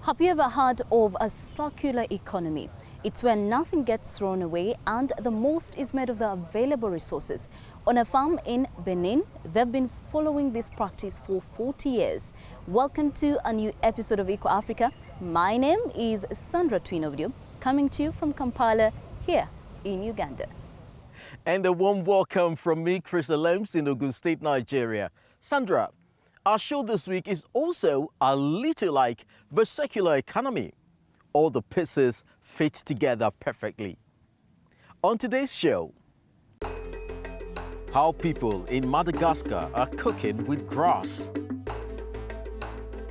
Have you ever heard of a circular economy? It's where nothing gets thrown away and the most is made of the available resources. On a farm in Benin, they've been following this practice for 40 years. Welcome to a new episode of Eco Africa. My name is Sandra Twinovideo, coming to you from Kampala, here in Uganda. And a warm welcome from me, Chris Alems, in Ogun State, Nigeria. Sandra, our show this week is also a little like the circular economy. All the pieces fit together perfectly. On today's show, how people in Madagascar are cooking with grass.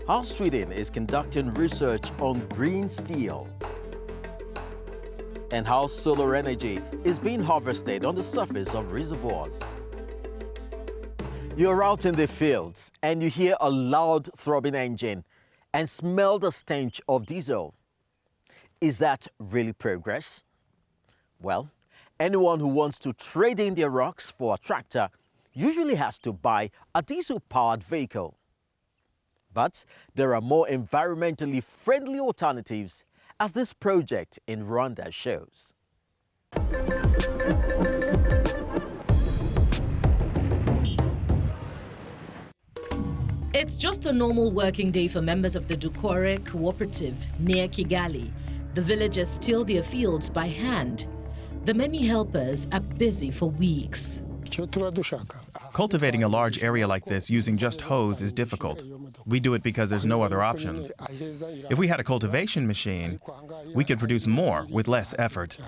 How Sweden is conducting research on green steel. And how solar energy is being harvested on the surface of reservoirs. You're out in the fields and you hear a loud throbbing engine and smell the stench of diesel. Is that really progress? Well, anyone who wants to trade in their rocks for a tractor usually has to buy a diesel-powered vehicle. But there are more environmentally friendly alternatives, as this project in Rwanda shows. It's just a normal working day for members of the Dukore cooperative near Kigali. The villagers till their fields by hand. The many helpers are busy for weeks. Cultivating a large area like this using just hose is difficult. We do it because there's no other options. If we had a cultivation machine, we could produce more with less effort.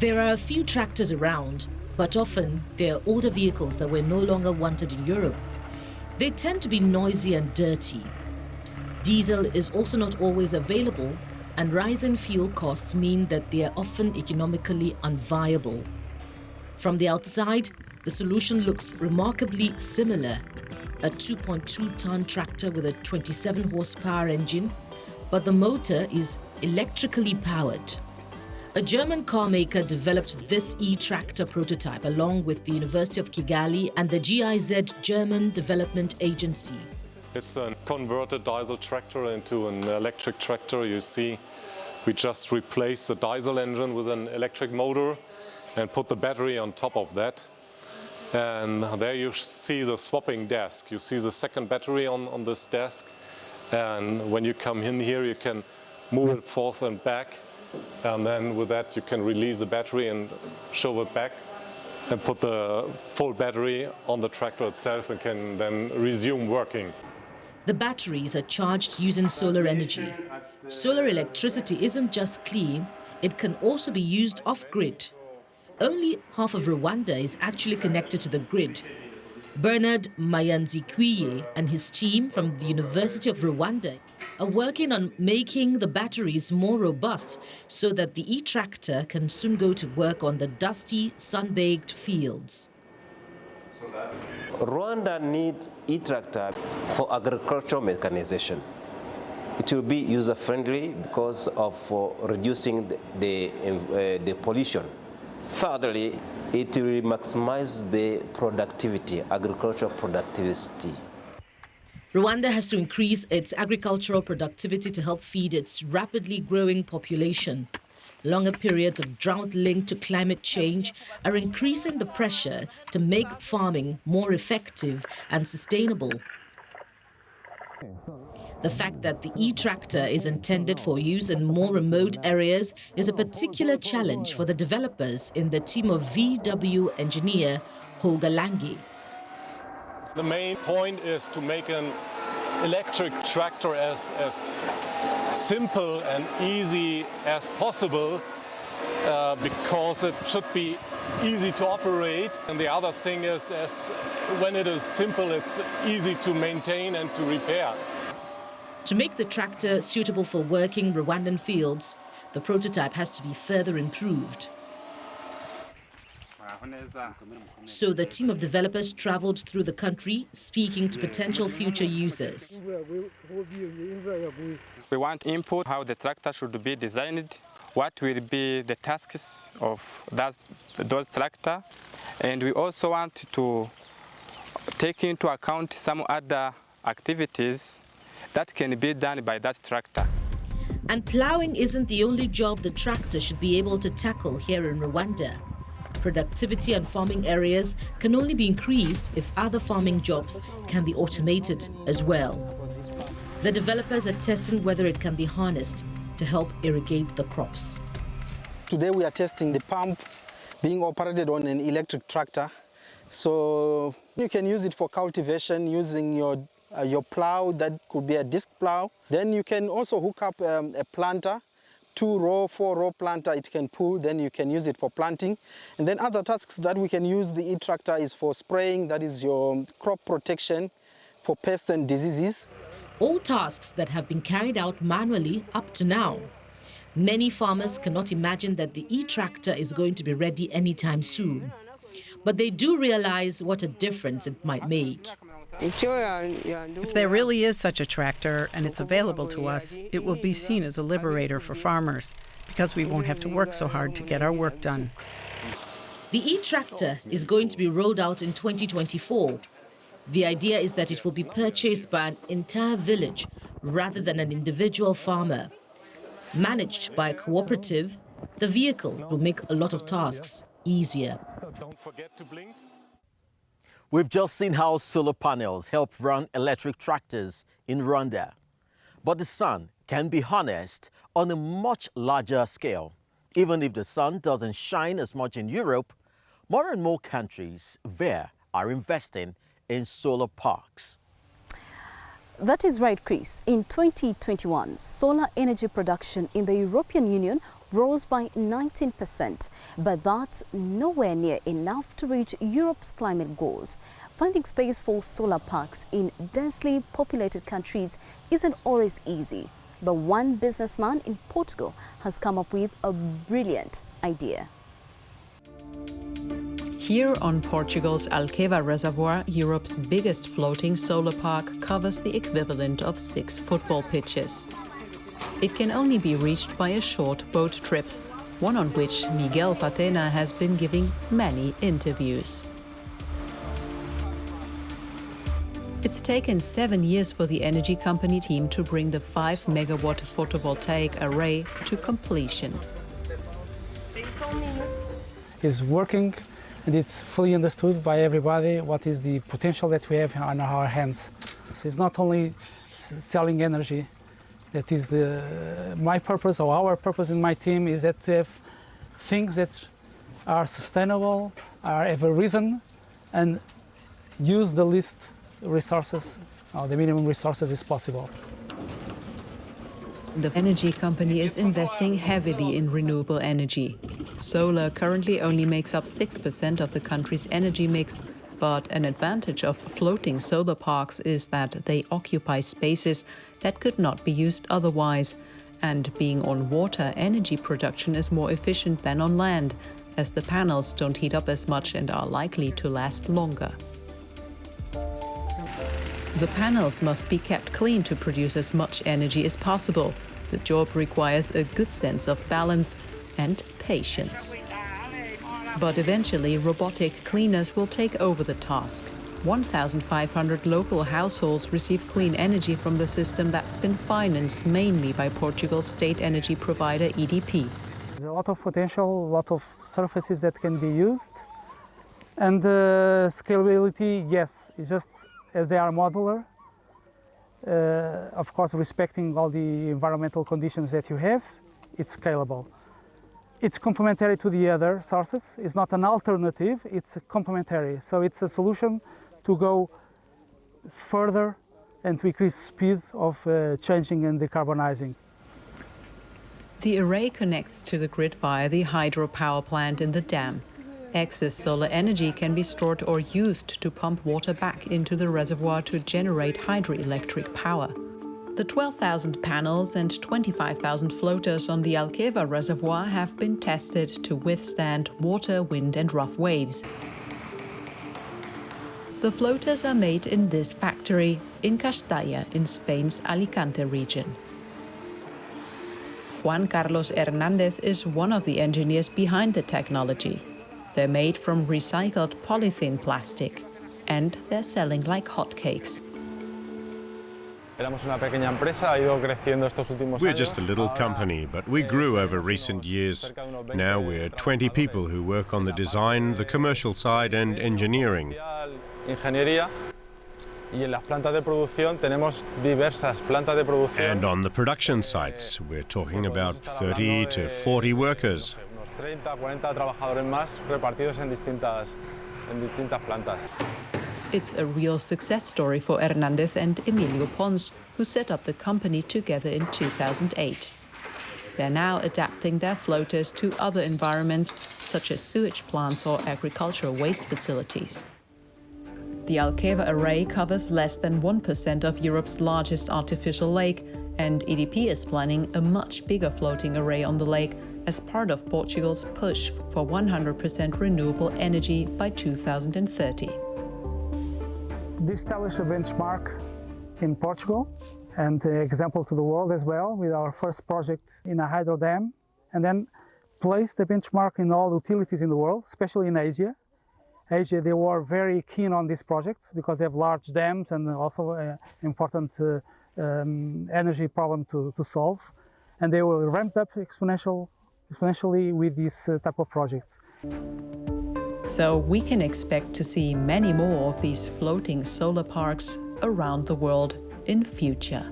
There are a few tractors around, but often they're older vehicles that were no longer wanted in Europe. They tend to be noisy and dirty. Diesel is also not always available, and rising fuel costs mean that they are often economically unviable. From the outside, the solution looks remarkably similar. A 2.2-ton tractor with a 27 horsepower engine, but the motor is electrically powered. A German car maker developed this e-tractor prototype along with the University of Kigali and the GIZ German Development Agency. It's a converted diesel tractor into an electric tractor. You see, we just replaced the diesel engine with an electric motor and put the battery on top of that. And there you see the swapping desk. You see the second battery on this desk. And when you come in here, you can move it forth and back. And then with that, you can release the battery and shove it back and put the full battery on the tractor itself and can then resume working. The batteries are charged using solar energy. Solar electricity isn't just clean, it can also be used off-grid. Only half of Rwanda is actually connected to the grid. Bernard Mayanzikwiye and his team from the University of Rwanda are working on making the batteries more robust so that the e-tractor can soon go to work on the dusty, sun-baked fields. Rwanda needs e-tractor for agricultural mechanization. It will be user-friendly because of reducing the pollution. Thirdly, it will maximize the productivity, agricultural productivity. Rwanda has to increase its agricultural productivity to help feed its rapidly growing population. Longer periods of drought linked to climate change are increasing the pressure to make farming more effective and sustainable. The fact that the e-tractor is intended for use in more remote areas is a particular challenge for the developers in the team of VW engineer Hogalangi. The main point is to make an electric tractor as simple and easy as possible because it should be easy to operate. And the other thing is, when it is simple, it's easy to maintain and to repair. To make the tractor suitable for working Rwandan fields, the prototype has to be further improved. So the team of developers traveled through the country, speaking to potential future users. We want input how the tractor should be designed, what will be the tasks of those tractor, and we also want to take into account some other activities that can be done by that tractor. And ploughing isn't the only job the tractor should be able to tackle here in Rwanda. Productivity on farming areas can only be increased if other farming jobs can be automated as well. The developers are testing whether it can be harnessed to help irrigate the crops. Today we are testing the pump being operated on an electric tractor. So you can use it for cultivation using your plow, that could be a disc plow. Then you can also hook up a planter, 2-row, 4-row planter it can pull, then you can use it for planting. And then other tasks that we can use the e-tractor is for spraying, that is your crop protection for pests and diseases. All tasks that have been carried out manually up to now. Many farmers cannot imagine that the e-tractor is going to be ready anytime soon. But they do realize what a difference it might make. If there really is such a tractor and it's available to us, it will be seen as a liberator for farmers because we won't have to work so hard to get our work done. The e-tractor is going to be rolled out in 2024. The idea is that it will be purchased by an entire village rather than an individual farmer. Managed by a cooperative, the vehicle will make a lot of tasks easier. Don't forget to blink. We've just seen how solar panels help run electric tractors in Rwanda. But the sun can be harnessed on a much larger scale. Even if the sun doesn't shine as much in Europe, more and more countries there are investing in solar parks. That is right, Chris. In 2021, solar energy production in the European Union rose by 19%, but that's nowhere near enough to reach Europe's climate goals. Finding space for solar parks in densely populated countries isn't always easy, but one businessman in Portugal has come up with a brilliant idea. Here on Portugal's Alqueva Reservoir, Europe's biggest floating solar park covers the equivalent of 6 football pitches. It can only be reached by a short boat trip, one on which Miguel Patena has been giving many interviews. It's taken 7 years for the energy company team to bring the 5-megawatt photovoltaic array to completion. It's working, and it's fully understood by everybody what is the potential that we have on our hands. So it's not only selling energy. That is my purpose, or our purpose in my team, is that to have things that are sustainable, have a reason, and use the least resources, or the minimum resources as possible. The energy company is investing heavily in renewable energy. Solar currently only makes up 6% of the country's energy mix, but an advantage of floating solar parks is that they occupy spaces that could not be used otherwise. And being on water, energy production is more efficient than on land, as the panels don't heat up as much and are likely to last longer. The panels must be kept clean to produce as much energy as possible. The job requires a good sense of balance and patience. But eventually, robotic cleaners will take over the task. 1,500 local households receive clean energy from the system that's been financed mainly by Portugal's state energy provider EDP. There's a lot of potential, a lot of surfaces that can be used. And scalability, yes, it's just as they are modular, of course respecting all the environmental conditions that you have, it's scalable. It's complementary to the other sources. It's not an alternative, it's complementary. So it's a solution to go further and to increase speed of changing and decarbonizing. The array connects to the grid via the hydropower plant in the dam. Excess solar energy can be stored or used to pump water back into the reservoir to generate hydroelectric power. The 12,000 panels and 25,000 floaters on the Alqueva Reservoir have been tested to withstand water, wind and rough waves. The floaters are made in this factory in Castalla, in Spain's Alicante region. Juan Carlos Hernández is one of the engineers behind the technology. They're made from recycled polythene plastic, and they're selling like hotcakes. We're just a little company, but we grew over recent years. Now we're 20 people who work on the design, the commercial side and engineering. And on the production sites, we're talking about 30 to 40 workers. It's a real success story for Hernández and Emilio Pons, who set up the company together in 2008. They're now adapting their floaters to other environments, such as sewage plants or agricultural waste facilities. The Alqueva array covers less than 1% of Europe's largest artificial lake, and EDP is planning a much bigger floating array on the lake as part of Portugal's push for 100% renewable energy by 2030. We established a benchmark in Portugal and an example to the world as well with our first project in a hydro dam, and then placed the benchmark in all utilities in the world, especially in Asia. Asia, they were very keen on these projects because they have large dams and also an important energy problem to solve. And they were ramped up exponentially with these type of projects. So we can expect to see many more of these floating solar parks around the world in future.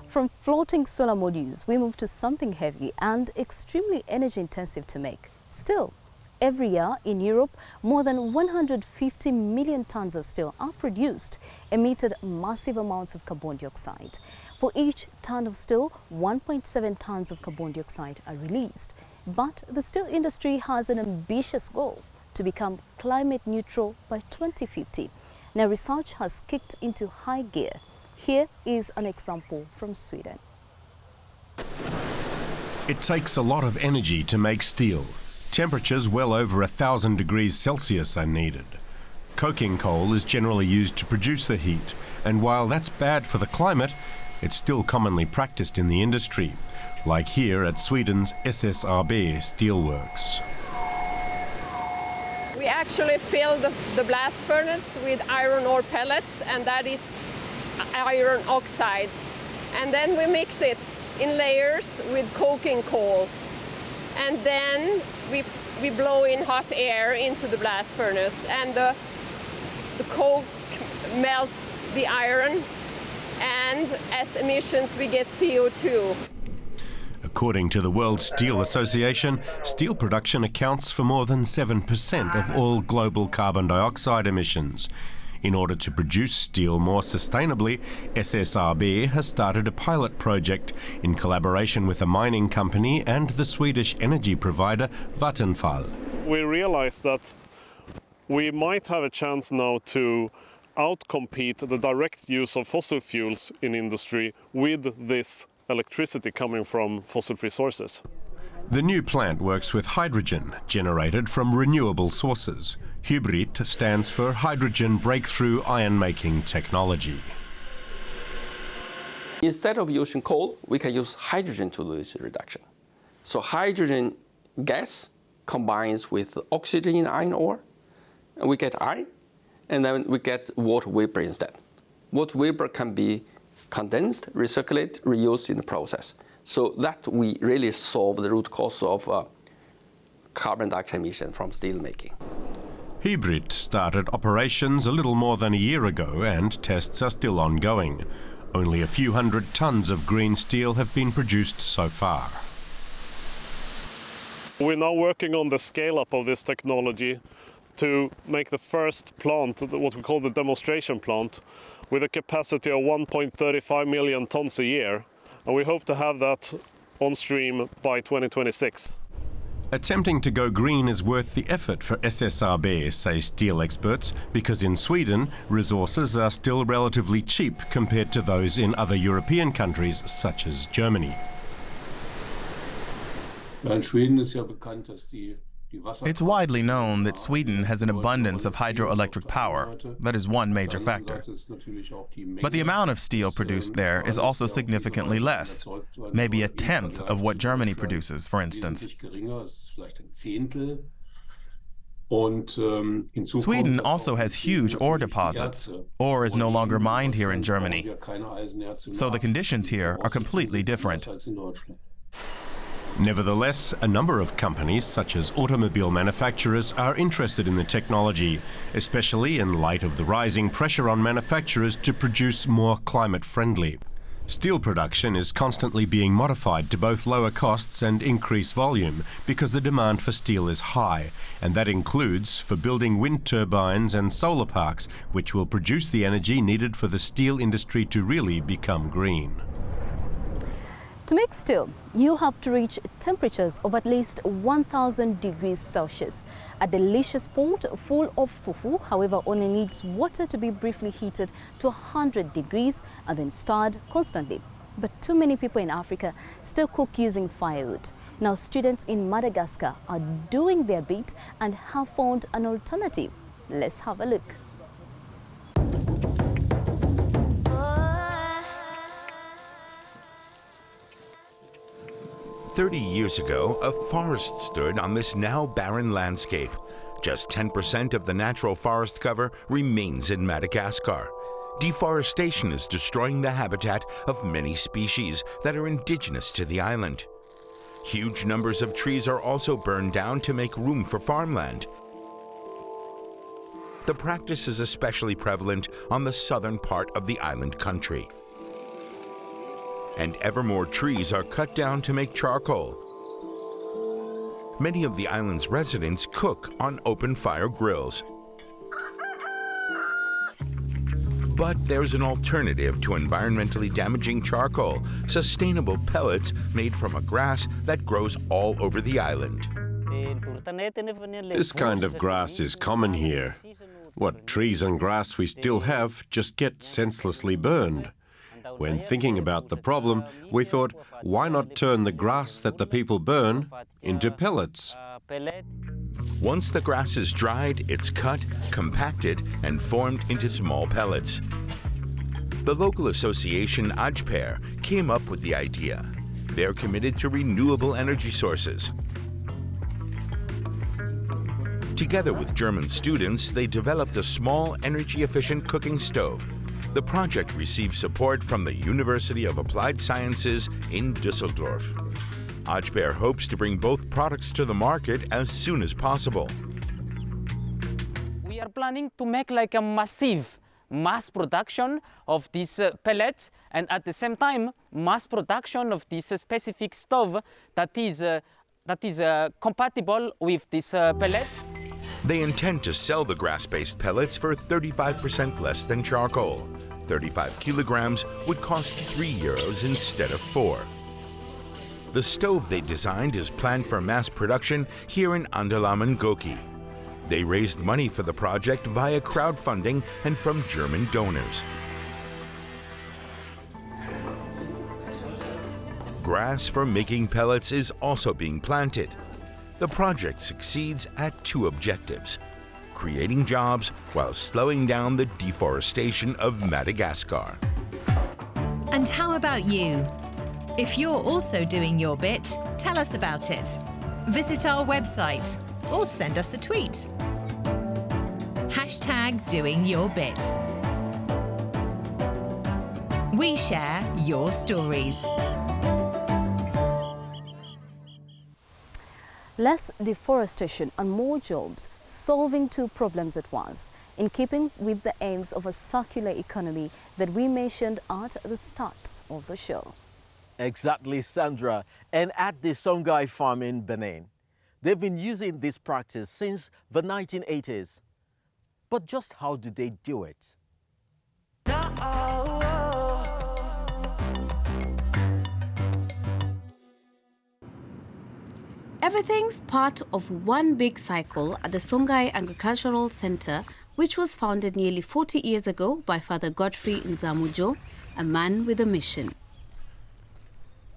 From floating solar modules, we move to something heavy and extremely energy intensive to make. Still, every year in Europe, more than 150 million tons of steel are produced, emitted massive amounts of carbon dioxide. For each ton of steel, 1.7 tons of carbon dioxide are released. But the steel industry has an ambitious goal to become climate neutral by 2050. Now research has kicked into high gear. Here is an example from Sweden. It takes a lot of energy to make steel. Temperatures well over 1,000 degrees Celsius are needed. Coking coal is generally used to produce the heat, and while that's bad for the climate, it's still commonly practiced in the industry, like here at Sweden's SSAB steelworks. We actually fill the blast furnace with iron ore pellets, and that is iron oxides. And then we mix it in layers with coking coal. And then we blow in hot air into the blast furnace, and the coke melts the iron, and as emissions we get CO2. According to the World Steel Association, steel production accounts for more than 7% of all global carbon dioxide emissions. In order to produce steel more sustainably, SSAB has started a pilot project in collaboration with a mining company and the Swedish energy provider Vattenfall. We realized that we might have a chance now to outcompete the direct use of fossil fuels in industry with this electricity coming from fossil-free sources. The new plant works with hydrogen generated from renewable sources. Hybrid stands for Hydrogen Breakthrough Iron-Making Technology. Instead of using coal, we can use hydrogen to do this reduction. So hydrogen gas combines with oxygen in iron ore, and we get iron, and then we get water vapor instead. Water vapor can be condensed, recirculated, reused in the process. So that we really solve the root cause of carbon dioxide emission from steel making. Hybrid started operations a little more than a year ago, and tests are still ongoing. Only a few hundred tons of green steel have been produced so far. We're now working on the scale-up of this technology to make the first plant, what we call the demonstration plant, with a capacity of 1.35 million tons a year. And we hope to have that on stream by 2026. Attempting to go green is worth the effort for SSAB, say steel experts, because in Sweden, resources are still relatively cheap compared to those in other European countries, such as Germany. It's widely known that Sweden has an abundance of hydroelectric power. That is one major factor. But the amount of steel produced there is also significantly less, maybe a tenth of what Germany produces, for instance. Sweden also has huge ore deposits. Ore is no longer mined here in Germany, so the conditions here are completely different. Nevertheless, a number of companies, such as automobile manufacturers, are interested in the technology, especially in light of the rising pressure on manufacturers to produce more climate-friendly. Steel production is constantly being modified to both lower costs and increase volume because the demand for steel is high, and that includes for building wind turbines and solar parks, which will produce the energy needed for the steel industry to really become green. To make steel, you have to reach temperatures of at least 1000 degrees Celsius. A delicious pot full of fufu, however, only needs water to be briefly heated to 100 degrees and then stirred constantly. But too many people in Africa still cook using firewood. Now, students in Madagascar are doing their bit and have found an alternative. Let's have a look. 30 years ago, a forest stood on this now barren landscape. Just 10% of the natural forest cover remains in Madagascar. Deforestation is destroying the habitat of many species that are indigenous to the island. Huge numbers of trees are also burned down to make room for farmland. The practice is especially prevalent on the southern part of the island country. And ever more trees are cut down to make charcoal. Many of the island's residents cook on open fire grills. But there's an alternative to environmentally damaging charcoal: sustainable pellets made from a grass that grows all over the island. This kind of grass is common here. What trees and grass we still have just get senselessly burned. When thinking about the problem, we thought, why not turn the grass that the people burn into pellets? Once the grass is dried, it's cut, compacted, and formed into small pellets. The local association Ajper came up with the idea. They're committed to renewable energy sources. Together with German students, they developed a small, energy-efficient cooking stove. The project received support from the University of Applied Sciences in Düsseldorf. Ajper hopes to bring both products to the market as soon as possible. We are planning to make like a massive mass production of these pellets, and at the same time mass production of this specific stove that is compatible with this pellet. They intend to sell the grass-based pellets for 35% less than charcoal. 35 kilograms would cost €3 instead of 4. The stove they designed is planned for mass production here in Andalaman Goki. They raised money for the project via crowdfunding and from German donors. Grass for making pellets is also being planted. The project succeeds at 2 objectives: creating jobs while slowing down the deforestation of Madagascar. And how about you? If you're also doing your bit, tell us about it. Visit our website or send us a tweet. #DoingYourBit. We share your stories. Less deforestation and more jobs, solving 2 problems at once, in keeping with the aims of a circular economy that we mentioned at the start of the show. Exactly, Sandra. And at the Songhai farm in Benin, they've been using this practice since the 1980s. But just how do they do it? Everything's part of one big cycle at the Songhai Agricultural Center, which was founded nearly 40 years ago by Father Godfrey Nzamujo, a man with a mission.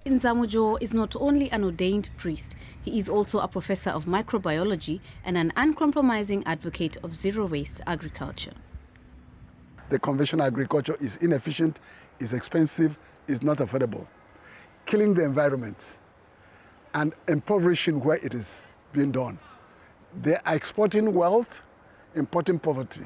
Nzamujo is not only an ordained priest, he is also a professor of microbiology and an uncompromising advocate of zero-waste agriculture. The conventional agriculture is inefficient, is expensive, is not affordable, killing the environment and impoverishing where it is being done. They are exporting wealth, importing poverty.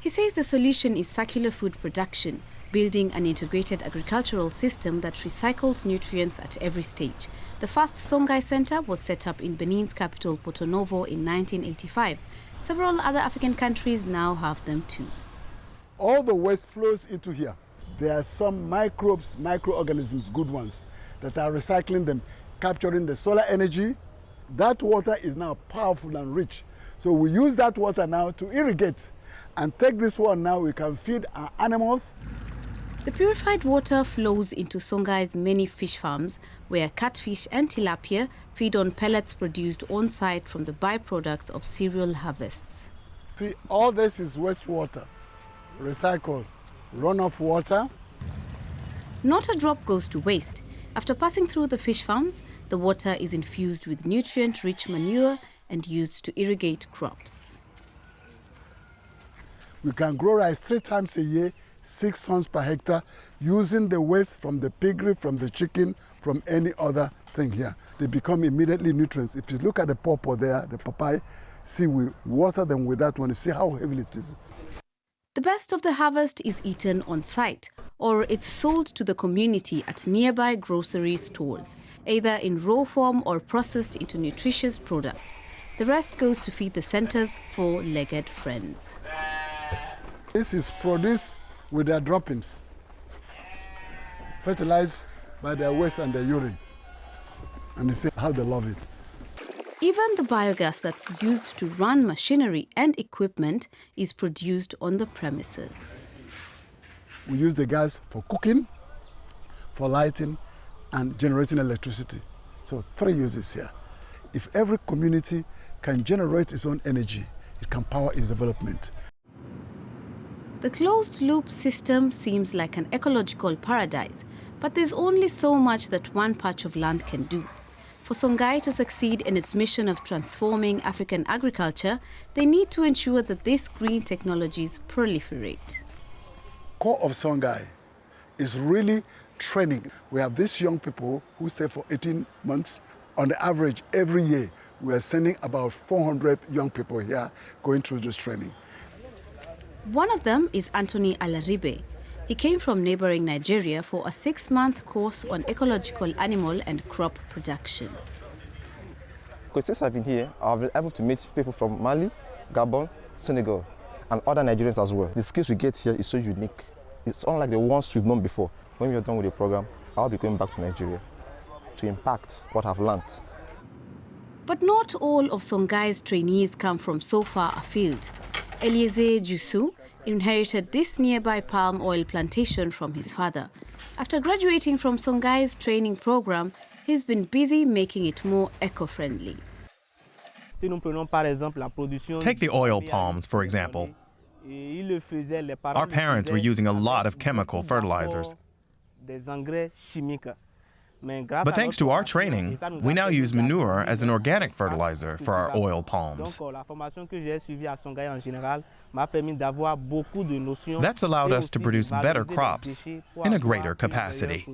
He says the solution is circular food production, building an integrated agricultural system that recycles nutrients at every stage. The first Songhai Center was set up in Benin's capital, Porto Novo, in 1985. Several other African countries now have them too. All the waste flows into here. There are some microbes, microorganisms, good ones, that are recycling them, capturing the solar energy. That water is now powerful and rich. So we use that water now to irrigate. And take this one now, we can feed our animals. The purified water flows into Songhai's many fish farms, where catfish and tilapia feed on pellets produced on-site from the byproducts of cereal harvests. See, all this is wastewater, recycled, runoff water. Not a drop goes to waste. After passing through the fish farms, the water is infused with nutrient-rich manure and used to irrigate crops. We can grow rice 3 times a year, 6 tons per hectare, using the waste from the piggery, from the chicken, from any other thing here. They become immediately nutrients. If you look at the pawpaw there, the papaya, see, we water them with that one, you see how heavy it is. The best of the harvest is eaten on site, or it's sold to the community at nearby grocery stores, either in raw form or processed into nutritious products. The rest goes to feed the center's 4-legged friends. This is produced with their droppings, fertilized by their waste and their urine. And you see how they love it. Even the biogas that's used to run machinery and equipment is produced on the premises. We use the gas for cooking, for lighting, and generating electricity. So 3 uses here. If every community can generate its own energy, it can power its development. The closed-loop system seems like an ecological paradise, but there's only so much that one patch of land can do. For Songhai to succeed in its mission of transforming African agriculture, they need to ensure that these green technologies proliferate. Core of Songhai is really training. We have these young people who stay for 18 months. On the average, every year, we are sending about 400 young people here going through this training. One of them is Anthony Alaribe. He came from neighboring Nigeria for a 6-month course on ecological animal and crop production. Because since I've been here, I've been able to meet people from Mali, Gabon, Senegal, and other Nigerians as well. The skills we get here is so unique. It's unlike the ones we've known before. When we're done with the program, I'll be going back to Nigeria to impact what I've learned. But not all of Songhai's trainees come from so far afield. Eliezer Jusu inherited this nearby palm oil plantation from his father. After graduating from Songhai's training program, he's been busy making it more eco-friendly. Take the oil palms, for example. Our parents were using a lot of chemical fertilizers. But thanks to our training, we now use manure as an organic fertilizer for our oil palms. That's allowed us to produce better crops in a greater capacity.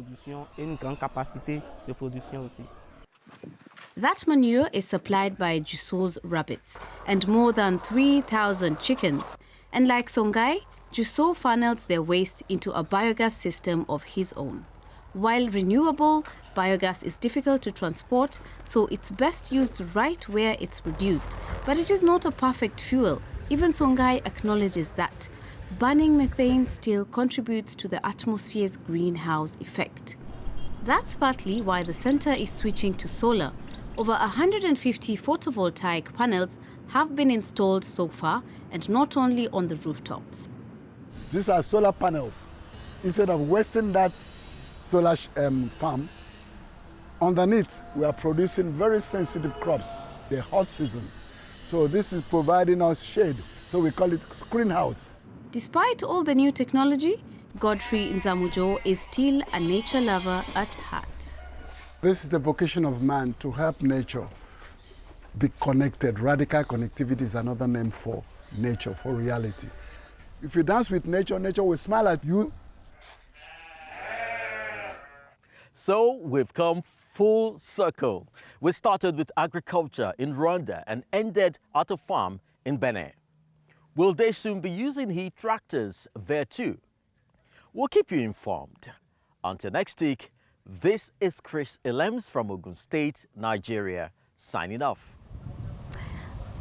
That manure is supplied by Juso's rabbits and more than 3,000 chickens. And like Songhai, Juso funnels their waste into a biogas system of his own. While renewable, biogas is difficult to transport, so it's best used right where it's produced. But it is not a perfect fuel. Even Songhai acknowledges that. Burning methane still contributes to the atmosphere's greenhouse effect. That's partly why the center is switching to solar. Over 150 photovoltaic panels have been installed so far, and not only on the rooftops. These are solar panels. Instead of wasting that solar farm, underneath we are producing very sensitive crops, the hot season. So this is providing us shade, so we call it greenhouse. Despite all the new technology, Godfrey Nzamujo is still a nature lover at heart. This is the vocation of man, to help nature be connected. Radical connectivity is another name for nature, for reality. If you dance with nature, nature will smile at you. So we've come full circle. We started with agriculture in Rwanda and ended at a farm in Benin. Will they soon be using heat tractors there too? We'll keep you informed. Until next week, this is Chris Elems from Ogun State, Nigeria, signing off.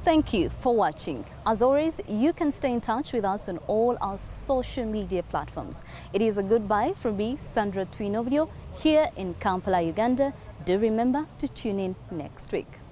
Thank you for watching. As always, you can stay in touch with us on all our social media platforms. It is a goodbye from me, Sandra Twinovideo, here in Kampala, Uganda. Do remember to tune in next week.